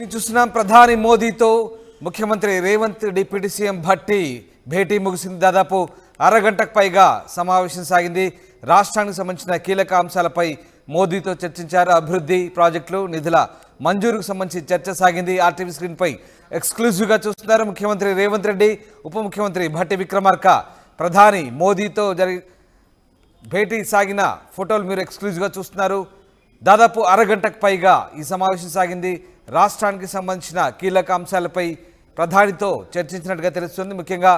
చూస్తున్నాం ప్రధాని మోదీతో ముఖ్యమంత్రి రేవంత్ డిప్యూటీ సీఎం భట్టి భేటీ ముగిసింది. దాదాపు అరగంటకు పైగా సమావేశం సాగింది. రాష్ట్రానికి సంబంధించిన కీలక అంశాలపై మోదీతో చర్చించారు. అభివృద్ధి ప్రాజెక్టులు నిధుల మంజూరుకు సంబంధించి చర్చ సాగింది. ఆర్టీవీ స్క్రీన్పై ఎక్స్క్లూజివ్గా చూస్తున్నారు. ముఖ్యమంత్రి రేవంత్ రెడ్డి, ఉప ముఖ్యమంత్రి భట్టి విక్రమార్క ప్రధాని మోదీతో భేటీ సాగిన ఫోటోలు మీరు ఎక్స్క్లూజివ్గా చూస్తున్నారు. దాదాపు అరగంటకు పైగా ఈ సమావేశం సాగింది. రాష్ట్రానికి సంబంధించిన కీలక అంశాలపై ప్రధానితో చర్చించినట్టుగా తెలుస్తుంది. ముఖ్యంగా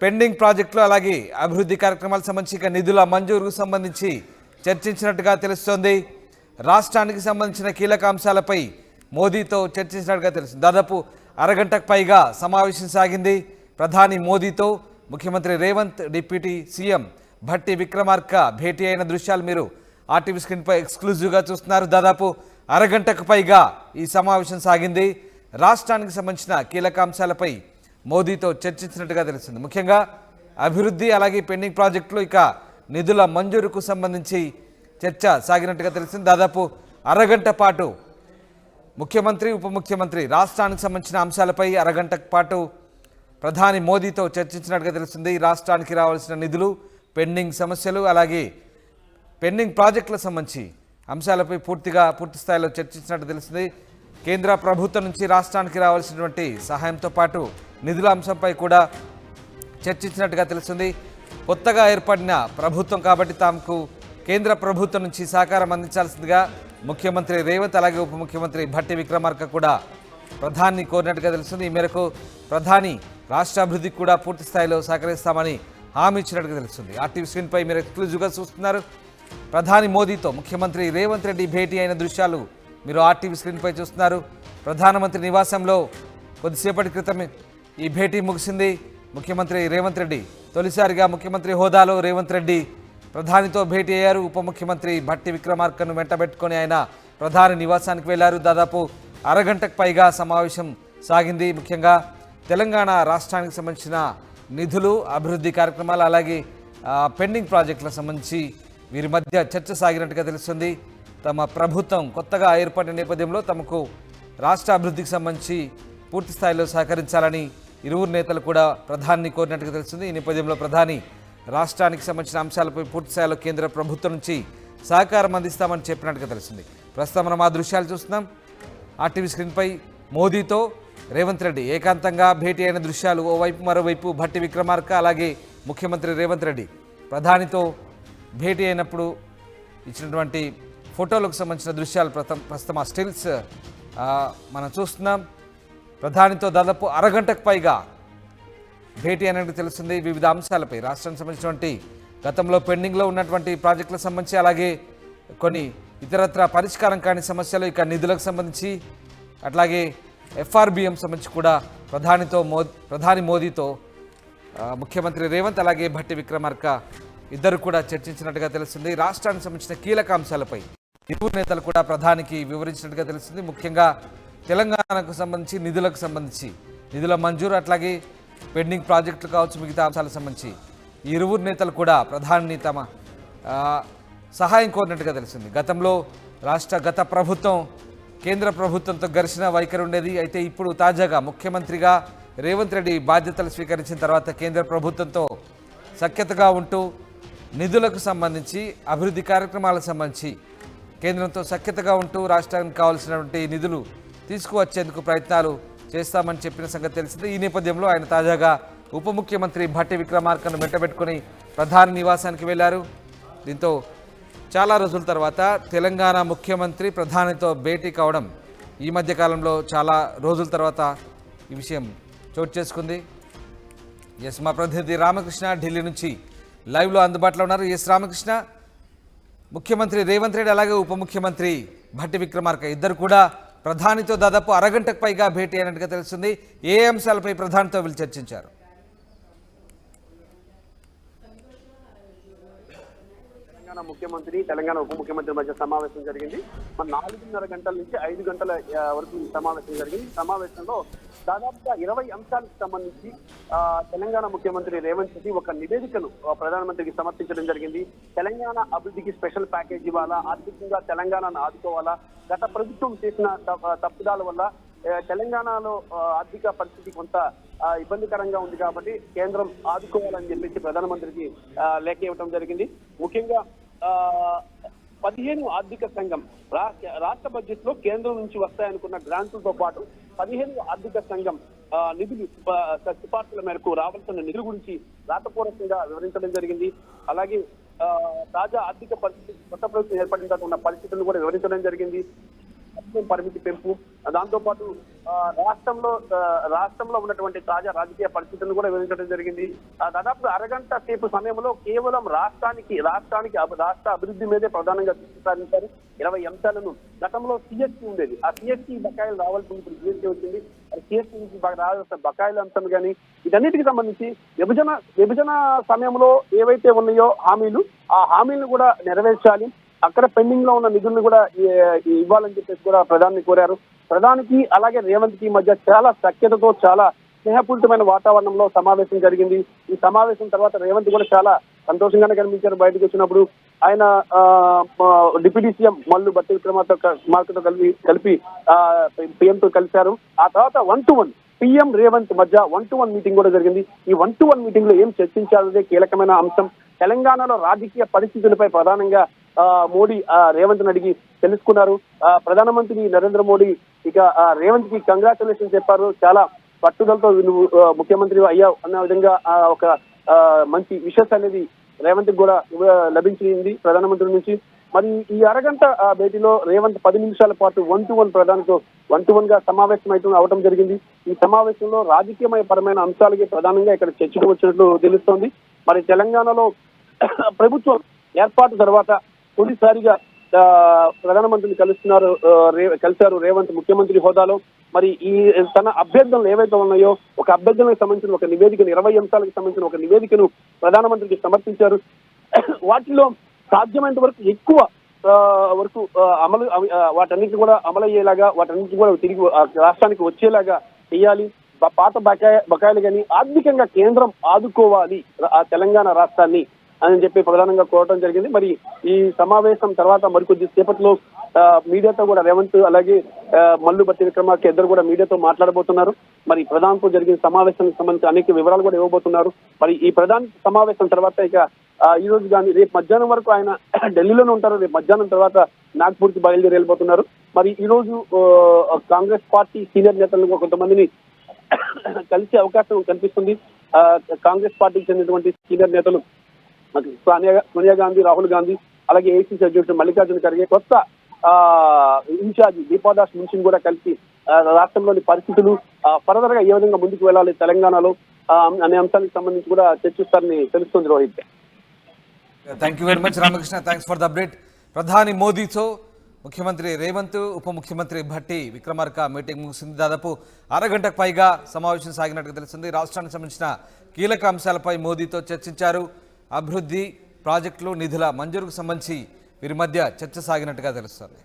పెండింగ్ ప్రాజెక్టులు అలాగే అభివృద్ధి కార్యక్రమాలకు సంబంధించి నిధుల మంజూరుకు సంబంధించి చర్చించినట్టుగా తెలుస్తోంది. రాష్ట్రానికి సంబంధించిన కీలక అంశాలపై మోదీతో చర్చించినట్టుగా తెలుస్తుంది. దాదాపు అరగంటకు పైగా సమావేశం సాగింది. ప్రధాని మోదీతో ముఖ్యమంత్రి రేవంత్, డిప్యూటీ సీఎం భట్టి విక్రమార్క భేటీ అయిన దృశ్యాలు మీరు ఆర్టీవీ స్క్రీన్పై ఎక్స్క్లూజివ్గా చూస్తున్నారు. దాదాపు అరగంటకు పైగా ఈ సమావేశం సాగింది. రాష్ట్రానికి సంబంధించిన కీలక అంశాలపై మోదీతో చర్చించినట్టుగా తెలుస్తుంది. ముఖ్యంగా అభివృద్ధి అలాగే పెండింగ్ ప్రాజెక్టులు ఇక నిధుల మంజూరుకు సంబంధించి చర్చ సాగినట్టుగా తెలిసింది. దాదాపు అరగంట పాటు ముఖ్యమంత్రి, ఉప ముఖ్యమంత్రి రాష్ట్రానికి సంబంధించిన అంశాలపై అరగంట పాటు ప్రధాని మోదీతో చర్చించినట్టుగా తెలుస్తుంది. రాష్ట్రానికి రావాల్సిన నిధులు, పెండింగ్ సమస్యలు అలాగే పెండింగ్ ప్రాజెక్టులకు సంబంధించి అంశాలపై పూర్తి స్థాయిలో చర్చించినట్టు తెలిసింది. కేంద్ర ప్రభుత్వం నుంచి రాష్ట్రానికి రావాల్సినటువంటి సహాయంతో పాటు నిధుల అంశంపై కూడా చర్చించినట్టుగా తెలుస్తుంది. కొత్తగా ఏర్పడిన ప్రభుత్వం కాబట్టి తమకు కేంద్ర ప్రభుత్వం నుంచి సహకారం అందించాల్సిందిగా ముఖ్యమంత్రి రేవంత్ అలాగే ఉప ముఖ్యమంత్రి భట్టి విక్రమార్క కూడా ప్రధాని కోరినట్టుగా తెలుస్తుంది. ఈ మేరకు ప్రధాని రాష్ట్ర అభివృద్ధికి కూడా పూర్తి స్థాయిలో సహకరిస్తామని హామీ ఇచ్చినట్టుగా తెలుస్తుంది. ఆర్టీవీ స్క్రీన్పై మీరు ఎక్స్క్లూజివ్గా చూస్తున్నారు. ప్రధాని మోదీతో ముఖ్యమంత్రి రేవంత్ రెడ్డి భేటీ అయిన దృశ్యాలు మీరు ఆర్టీవీ స్క్రీన్పై చూస్తున్నారు. ప్రధానమంత్రి నివాసంలో కొద్దిసేపటి క్రితం ఈ భేటీ ముగిసింది. ముఖ్యమంత్రి రేవంత్ రెడ్డి తొలిసారిగా ముఖ్యమంత్రి హోదాలో రేవంత్ రెడ్డి ప్రధానితో భేటీ అయ్యారు. ఉప ముఖ్యమంత్రి భట్టి విక్రమార్కను వెంటబెట్టుకొని ఆయన ప్రధాని నివాసానికి వెళ్లారు. దాదాపు అరగంటకు పైగా సమావేశం సాగింది. ముఖ్యంగా తెలంగాణ రాష్ట్రానికి సంబంధించిన నిధులు, అభివృద్ధి కార్యక్రమాలు అలాగే పెండింగ్ ప్రాజెక్టులకు సంబంధించి వీరి మధ్య చర్చ సాగినట్టుగా తెలుస్తుంది. తమ ప్రభుత్వం కొత్తగా ఏర్పడిన నేపథ్యంలో తమకు రాష్ట్ర అభివృద్ధికి సంబంధించి పూర్తి స్థాయిలో సహకరించాలని ఇరువురు నేతలు కూడా ప్రధాని కోరినట్టుగా తెలుస్తుంది. ఈ నేపథ్యంలో ప్రధాని రాష్ట్రానికి సంబంధించిన అంశాలపై పూర్తి స్థాయిలో కేంద్ర ప్రభుత్వం నుంచి సహకారం అందిస్తామని చెప్పినట్టుగా తెలుస్తుంది. ప్రస్తుతం మనం ఆ దృశ్యాలు చూస్తున్నాం. ఆర్టీవీ స్క్రీన్పై మోదీతో రేవంత్ రెడ్డి ఏకాంతంగా భేటీ అయిన దృశ్యాలు ఓవైపు మరోవైపు భట్టి విక్రమార్క అలాగే ముఖ్యమంత్రి రేవంత్ రెడ్డి ప్రధానితో భేటీ అయినప్పుడు ఇచ్చినటువంటి ఫోటోలకు సంబంధించిన దృశ్యాలు ప్రస్తుతం ఆ స్టిల్స్ మనం చూస్తున్నాం. ప్రధానితో దాదాపు అరగంటకు పైగా భేటీ అయినట్టు తెలుస్తుంది. వివిధ అంశాలపై రాష్ట్రానికి సంబంధించినటువంటి గతంలో పెండింగ్లో ఉన్నటువంటి ప్రాజెక్టులకు సంబంధించి అలాగే కొన్ని ఇతరత్ర పరిష్కారం కాని సమస్యలు ఇక నిధులకు సంబంధించి అట్లాగే ఎఫ్ఆర్బిఎం సంబంధించి కూడా ప్రధాని మోదీతో ముఖ్యమంత్రి రేవంత్ అలాగే భట్టి విక్రమార్క ఇద్దరు కూడా చర్చించినట్టుగా తెలుస్తుంది. రాష్ట్రానికి సంబంధించిన కీలక అంశాలపై ఇరువురు నేతలు కూడా ప్రధానికి వివరించినట్టుగా తెలుస్తుంది. ముఖ్యంగా తెలంగాణకు సంబంధించి నిధులకు సంబంధించి నిధుల మంజూరు అట్లాగే పెండింగ్ ప్రాజెక్టులు కావచ్చు మిగతా అంశాలకు సంబంధించి ఇరువురు నేతలు కూడా ప్రధాని తమ సహాయం కోరినట్టుగా తెలుస్తుంది. గతంలో గత ప్రభుత్వం కేంద్ర ప్రభుత్వంతో ఘర్షణ వైఖరి ఉండేది. అయితే ఇప్పుడు తాజాగా ముఖ్యమంత్రిగా రేవంత్ రెడ్డి బాధ్యతలు స్వీకరించిన తర్వాత కేంద్ర ప్రభుత్వంతో సఖ్యతగా ఉంటూ నిధులకు సంబంధించి అభివృద్ధి కార్యక్రమాలకు సంబంధించి కేంద్రంతో సఖ్యతగా ఉంటూ రాష్ట్రానికి కావాల్సినటువంటి నిధులు తీసుకువచ్చేందుకు ప్రయత్నాలు చేస్తామని చెప్పిన సంగతి తెలిసింది. ఈ నేపథ్యంలో ఆయన తాజాగా ఉప ముఖ్యమంత్రి భట్టి విక్రమార్కను వెంటబెట్టుకుని ప్రధాని నివాసానికి వెళ్లారు. దీంతో చాలా రోజుల తర్వాత తెలంగాణ ముఖ్యమంత్రి ప్రధానితో భేటీ కావడం ఈ మధ్య కాలంలో చాలా రోజుల తర్వాత ఈ విషయం చోటు చేసుకుంది. మా ప్రతినిధి రామకృష్ణ ఢిల్లీ నుంచి లైవ్లో అందుబాటులో ఉన్నారు. రామకృష్ణ, ముఖ్యమంత్రి రేవంత్ రెడ్డి అలాగే ఉప ముఖ్యమంత్రి భట్టి విక్రమార్క ఇద్దరు కూడా ప్రధానితో దాదాపు అరగంటకు పైగా భేటీ అయినట్టుగా తెలుస్తుంది. ఏ అంశాలపై ప్రధానితో వీళ్ళు చర్చించారు? తెలంగాణ ముఖ్యమంత్రి తెలంగాణ ఉప ముఖ్యమంత్రి మధ్య సమావేశం జరిగింది. మన 4:30 గంటల నుంచి 5 గంటల వరకు ఈ సమావేశం జరిగింది. ఈ సమావేశంలో దాదాపుగా 20 అంశాలకు సంబంధించి తెలంగాణ ముఖ్యమంత్రి రేవంత్ రెడ్డి ఒక నివేదికను ప్రధానమంత్రికి సమర్పించడం జరిగింది. తెలంగాణ అభివృద్ధికి స్పెషల్ ప్యాకేజ్ ఇవ్వాలా, ఆర్థికంగా తెలంగాణను ఆదుకోవాలా, గత ప్రభుత్వం చేసిన తప్పిదాల వల్ల తెలంగాణలో ఆర్థిక పరిస్థితి కొంత ఇబ్బందికరంగా ఉంది కాబట్టి కేంద్రం ఆదుకోవాలని చెప్పేసి ప్రధానమంత్రికి లేఖ ఇవ్వడం జరిగింది. ముఖ్యంగా 15 ఆర్థిక సంఘం రాష్ట్ర బడ్జెట్ లో కేంద్రం నుంచి వస్తాయనుకున్న గ్రాంట్లతో పాటు 15 ఆర్థిక సంఘం నిధులు సిఫార్సుల మేరకు రావాల్సిన నిధుల గురించి రాతపూర్వకంగా వివరించడం జరిగింది. అలాగే తాజా ఆర్థిక పరిస్థితి కొత్త ప్రభుత్వం ఏర్పడిన తర్వాత ఉన్న పరిస్థితులను కూడా వివరించడం జరిగింది. పరిమితి పెంపు, దాంతో పాటు రాష్ట్రంలో ఉన్నటువంటి తాజా రాజకీయ పరిస్థితులను కూడా వివరించడం జరిగింది. దాదాపు అరగంట సేపు సమయంలో కేవలం రాష్ట్ర అభివృద్ధి మీదే ప్రధానంగా దృష్టి సారించారు. 20 అంశాలను గతంలో సిఎస్టీ ఉండేది, ఆ సిఎస్టీ బకాయిలు రావాల్సింది ఇప్పుడు జిఎస్టీ వచ్చింది. సిఎస్టీ నుంచి రావాల్సిన బకాయిల అంశం కానీ వీటన్నిటికి సంబంధించి విభజన సమయంలో ఏవైతే ఉన్నాయో హామీలు, ఆ హామీలను కూడా నెరవేర్చాలి. అక్కడ పెండింగ్ లో ఉన్న నిధులను కూడా ఇవ్వాలని చెప్పేసి కూడా ప్రధాని కోరారు. ప్రధానికి అలాగే రేవంత్ కి మధ్య చాలా సఖ్యతతో చాలా స్నేహపూరితమైన వాతావరణంలో సమావేశం జరిగింది. ఈ సమావేశం తర్వాత రేవంత్ కూడా చాలా సంతోషంగానే కనిపించారు. బయటకు వచ్చినప్పుడు ఆయన డిప్యూటీ సీఎం మల్లు భట్టి విక్రమార్కతో కలిపి పీఎంతో కలిశారు. ఆ తర్వాత 1-to-1 పీఎం రేవంత్ మధ్య 1-to-1 మీటింగ్ కూడా జరిగింది. ఈ 1-to-1 మీటింగ్ లో ఏం చర్చించాలనే కీలకమైన అంశం. తెలంగాణలో రాజకీయ పరిస్థితులపై ప్రధానంగా మోడీ రేవంత్ అడిగి తెలుసుకున్నారు. ప్రధానమంత్రి నరేంద్ర మోడీ ఇక రేవంత్ కి కంగ్రాచులేషన్ చెప్పారు. చాలా పట్టుదలతో నువ్వు ముఖ్యమంత్రి అయ్యావు అన్న విధంగా ఒక మంచి విషస్ అనేది రేవంత్ కూడా లభించింది ప్రధానమంత్రి నుంచి. మరి ఈ అరగంట భేటీలో రేవంత్ 10 నిమిషాల పాటు 1-to-1 ప్రధానితో 1-to-1 గా సమావేశం అవడం జరిగింది. ఈ సమావేశంలో రాజకీయ పరమైన అంశాలకి ప్రధానంగా ఇక్కడ చర్చకు వచ్చినట్లు తెలుస్తోంది. మరి తెలంగాణలో ప్రభుత్వం ఏర్పాటు తర్వాత తొలిసారిగా ప్రధానమంత్రిని కలిశారు రేవంత్ ముఖ్యమంత్రి హోదాలో. మరి ఈ తన అభ్యర్థనలు ఏవైతే ఉన్నాయో ఒక అభ్యర్థనకు సంబంధించిన ఒక నివేదికను 20 అంశాలకు సంబంధించిన ఒక నివేదికను ప్రధానమంత్రికి సమర్పించారు. వాటిలో సాధ్యమైనంత వరకు ఎక్కువ వరకు వాటన్నిటిని కూడా అమలయ్యేలాగా, వాటన్నిటిని కూడా తిరిగి రాష్ట్రానికి వచ్చేలాగా చేయాలి. పాత బకాయిలు కానీ ఆర్థికంగా కేంద్రం ఆదుకోవాలి ఆ తెలంగాణ రాష్ట్రాన్ని అని చెప్పి ప్రధానంగా కోరటం జరిగింది. మరి ఈ సమావేశం తర్వాత మరికొద్ది సేపట్లో మీడియాతో కూడా రేవంత్ అలాగే మల్లు భట్టి విక్రమార్క ఇద్దరు కూడా మీడియాతో మాట్లాడబోతున్నారు. మరి ప్రధానితో జరిగిన సమావేశానికి సంబంధించి అనేక వివరాలు కూడా ఇవ్వబోతున్నారు. మరి ఈ ప్రధాన సమావేశం తర్వాత ఇక ఈ రోజు కానీ రేపు మధ్యాహ్నం వరకు ఆయన ఢిల్లీలోనే ఉంటారు. రేపు మధ్యాహ్నం తర్వాత నాగ్పూర్కి బయలుదేరి వెళ్ళిపోతున్నారు. మరి ఈ రోజు కాంగ్రెస్ పార్టీ సీనియర్ నేతలను కొంతమందిని కలిసే అవకాశం కనిపిస్తుంది. కాంగ్రెస్ పార్టీకి చెందినటువంటి సీనియర్ నేతలు సోనియా గాంధీ, రాహుల్ గాంధీ, అలాగే ఏఐసీసీ అధ్యక్షుడు మల్లికార్జున ఖర్గే, కొత్త ఇన్ఛార్జి దీపాదాస్ మున్షిని కూడా కలిసి రాష్ట్రంలోని పరిస్థితులు ఫర్దర్ గా ఏ విధంగా ముందుకు వెళ్ళాలి తెలంగాణలో అనే అంశానికి సంబంధించి కూడా చర్చిస్తారని తెలుస్తుంది. Rohit, thank you very much Ramakrishna, thanks for the update. ప్రధాని మోదీతో ముఖ్యమంత్రి రేవంత్, ఉప ముఖ్యమంత్రి భట్టి విక్రమార్క మీటింగ్ ముగిసింది. దాదాపు అరగంటకు పైగా సమావేశం సాగినట్టుగా తెలుస్తుంది. రాష్ట్రానికి సంబంధించిన కీలక అంశాలపై మోదీతో చర్చించారు. అభివృద్ధి, ప్రాజెక్టులు, నిధుల మంజూరుకు సంబంధించి వీరి మధ్య చర్చ సాగినట్టుగా తెలుస్తుంది.